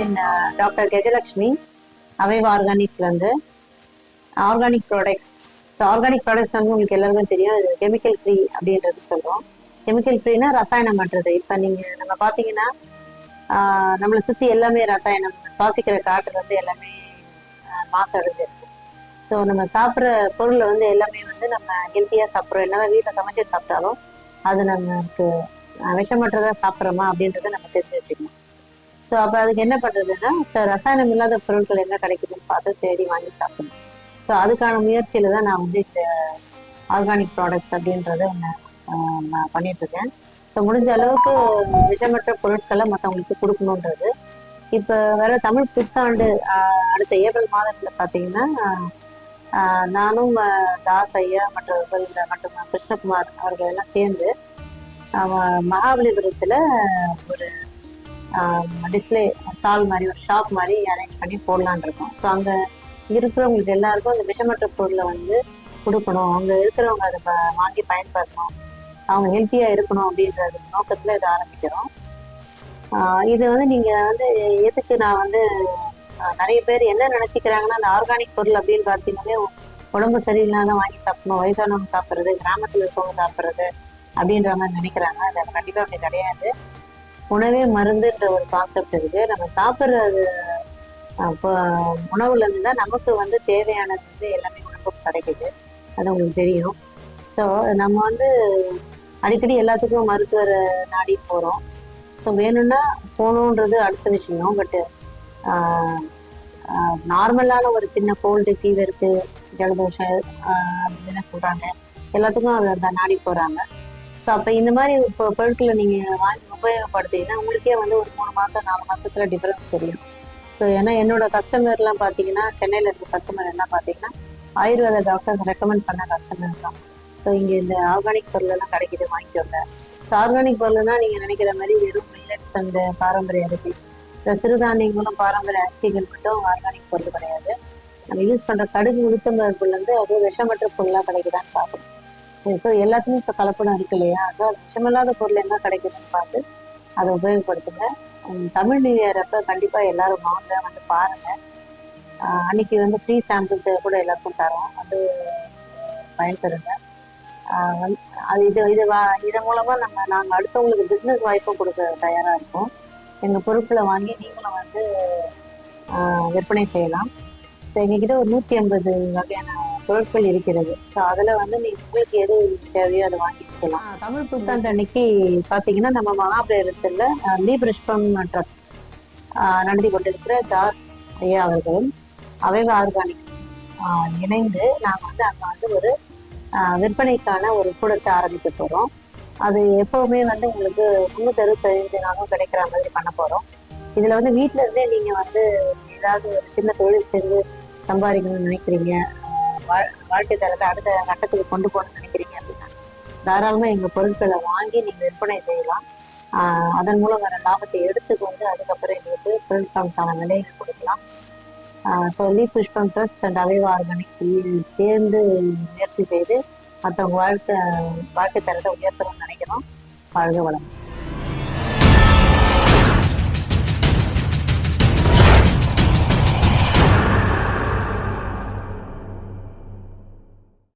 என் doctor Gajalakshmi அவைவா ஆர்கானிக்ஸ்லேருந்து organic products. So organic products வந்து உங்களுக்கு எல்லாருக்கும் தெரியும், அது கெமிக்கல் ஃப்ரீ அப்படின்றது சொல்கிறோம். கெமிக்கல் ஃப்ரீனா ரசாயனம் பண்ணுறது. இப்போ நீங்கள் நம்ம பார்த்தீங்கன்னா நம்மளை சுற்றி எல்லாமே ரசாயனம், சுவாசிக்கிற காற்று வந்து எல்லாமே மாசு அடைஞ்சிருக்கு. ஸோ நம்ம சாப்பிட்ற பொருளை வந்து எல்லாமே வந்து நம்ம ஹெல்த்தியாக சாப்பிட்றோம். என்னதான் வீட்டில் சமைச்சு சாப்பிட்டாலும் அது நமக்கு விஷமற்றதாக சாப்பிட்றோமா அப்படின்றத நம்ம தெரிஞ்சு வச்சுக்கணும். ஸோ அப்போ அதுக்கு என்ன பண்ணுறதுன்னா, ரசாயனம் இல்லாத பொருட்கள் என்ன கிடைக்குதுன்னு பார்த்து தேடி வாங்கி சாப்பிடணும். ஸோ அதுக்கான முயற்சியில் தான் நான் வந்து இந்த ஆர்கானிக் ப்ராடக்ட்ஸ் அப்படின்றத நான் பண்ணிட்டுருக்கேன். ஸோ முடிஞ்ச அளவுக்கு விஷமற்ற பொருட்களை மற்றவங்களுக்கு கொடுக்கணுன்றது. இப்போ வர தமிழ் புத்தாண்டு அடுத்த ஏப்ரல் மாதத்தில் பார்த்தீங்கன்னா நானும் தாஸ் ஐயா மற்றவர்கள் மற்றும் கிருஷ்ணகுமார் அவர்கள் எல்லாம் சேர்ந்து மகாபலிபுரத்தில் ஒரு டிஸ்பிளே ஸ்டால் மாதிரி ஒரு ஷாப் மாதிரி அரேஞ்ச் பண்ணி போடலான் இருக்கோம். ஸோ அங்கே இருக்கிறவங்களுக்கு எல்லாருக்கும் அந்த விஷமற்ற பொருளை வந்து கொடுக்கணும், அங்கே இருக்கிறவங்க அதை வாங்கி பயன்படுத்தணும், அவங்க ஹெல்த்தியாக இருக்கணும் அப்படின்ற நோக்கத்தில் இதை ஆரம்பிக்கிறோம். இது வந்து நீங்கள் வந்து எதுக்கு நான் வந்து நிறைய பேர் என்ன நினச்சிக்கிறாங்கன்னா, அந்த ஆர்கானிக் பொருள் அப்படின்னு பார்த்தீங்கன்னாலே உடம்பு சரியில்லாத வாங்கி சாப்பிடணும், வயசானவங்க சாப்பிட்றது, கிராமத்தில் இருக்கவங்க சாப்பிட்றது அப்படின்ற மாதிரி நினைக்கிறாங்க. அது கண்டிப்பாக அப்படி கிடையாது. உணவே மருந்துன்ற ஒரு கான்செப்ட் இருக்குது. நம்ம சாப்பிட்றது உணவுல இருந்து தான் நமக்கு வந்து தேவையானது வந்து எல்லாமே உணவுக்கு கிடைக்குது, அது உங்களுக்கு தெரியும். ஸோ நம்ம வந்து அடிக்கடி எல்லாத்துக்கும் மருத்துவர் நாடி போகிறோம். ஸோ வேணும்னா போகணுன்றது அடுத்த விஷயம். பட்டு நார்மலான ஒரு சின்ன கோல்டு ஃபீவருக்கு, ஜலதோஷம் அப்படின்னு சொல்கிறாங்க, எல்லாத்துக்கும் அதை நாடி போகிறாங்க. ஸோ அப்போ இந்த மாதிரி இப்போ பொருட்களை நீங்கள் வாங்கி உபயோகப்படுத்திங்கன்னா உங்களுக்கே வந்து ஒரு 3 மாதம் 4 மாதத்துல டிஃப்ரென்ஸ் தெரியும். ஸோ ஏன்னா என்னோட கஸ்டமர்லாம் பார்த்தீங்கன்னா, சென்னையில் இருக்க கஸ்டமர் எல்லாம் பார்த்தீங்கன்னா ஆயுர்வேத டாக்டர்ஸ் ரெக்கமெண்ட் பண்ண கஸ்டமர் தான். ஸோ இங்கே இந்த ஆர்கானிக் பொருளெல்லாம் கிடைக்கிது, வாங்கிக்கோங்க. ஸோ ஆர்கானிக் பொருள்னா நீங்கள் நினைக்கிற மாதிரி வெறும் மில்லட்ஸ் அந்த பாரம்பரிய அரிசி, இந்த சிறுதானியங்களும் பாரம்பரிய அரிசிகள் மட்டும் ஆர்கானிக் பொருள் கிடையாது. நம்ம யூஸ் பண்ணுற கடுகு உளுத்தம்பருப்புலேருந்து அது விஷமற்ற பொருளாக கிடைக்குதான்னு பார்க்கணும். ஸோ எல்லாத்துலேயும் இப்போ கலப்படம் இருக்கு இல்லையா, அதான் விஷமில்லாத பொருள் என்ன கிடைக்குதுன்னு பார்த்து அதை உபயோகப்படுத்துங்க. தமிழ் நியூ இயர் அப்போ கண்டிப்பாக எல்லாரும் வாங்க, வந்து பாருங்கள். அன்னைக்கு வந்து ஃப்ரீ சாம்பிள்ஸ் கூட எல்லாருக்கும் தரோம், அது பயன்பெறுங்க. அது இது மூலமாக நாங்கள் அடுத்தவங்களுக்கு பிஸ்னஸ் வாய்ப்பும் கொடுக்க தயாராக இருக்கோம். எங்கள் பொருட்களை வாங்கி நீங்களும் வந்து விற்பனை செய்யலாம். ஸோ எங்ககிட்ட ஒரு 150 வகையான பொருட்கள் இருக்கிறது. ஸோ அதில் வந்து நீங்கள் உங்களுக்கு எது தேவையோ அதை வாங்கிக்கலாம். தமிழ் புத்தாண்டு அன்னைக்கு பார்த்தீங்கன்னா நம்ம மகாபலிபுரத்தில் லீபுஷ்பம் ட்ரஸ்ட் நடத்தி கொண்டிருக்கிற தாஸ் ஐயா அவர்களும் அவைவா ஆர்கானிக்ஸ் இணைந்து நாங்கள் வந்து அங்கே வந்து ஒரு விற்பனைக்கான ஒரு கூடத்தை ஆரம்பிக்க போகிறோம். அது எப்போவுமே வந்து உங்களுக்கு 365 நாளும் கிடைக்கிற மாதிரி பண்ண போகிறோம். இதில் வந்து வீட்டில் இருந்தே நீங்கள் வந்து ஏதாவது ஒரு சின்ன தொழில் செஞ்சு சம்பாதிக்கணும்னு நினைக்கிறீங்க, வாழ்க்கை தரத்தை அடுத்த கட்டத்துக்கு கொண்டு போகணும்னு நினைக்கிறீங்க அப்படின்னா தாராளமாக எங்கள் பொருட்களை வாங்கி நீங்கள் விற்பனை செய்யலாம். அதன் மூலம் வர லாபத்தை எடுத்துக்கொண்டு அதுக்கப்புறம் எங்களுக்கு பொருட்களுக்கான விலையை கொடுக்கலாம். ஸோ லீபுஷ்பம் ட்ரஸ்ட் அண்ட் அவைவா ஆர்கானிக்ஸ் சேர்ந்து முயற்சி செய்து மற்றவங்க வாழ்க்கை தரத்தை உயர்த்தணும்னு நினைக்கிறோம். வாழ்க வளம்.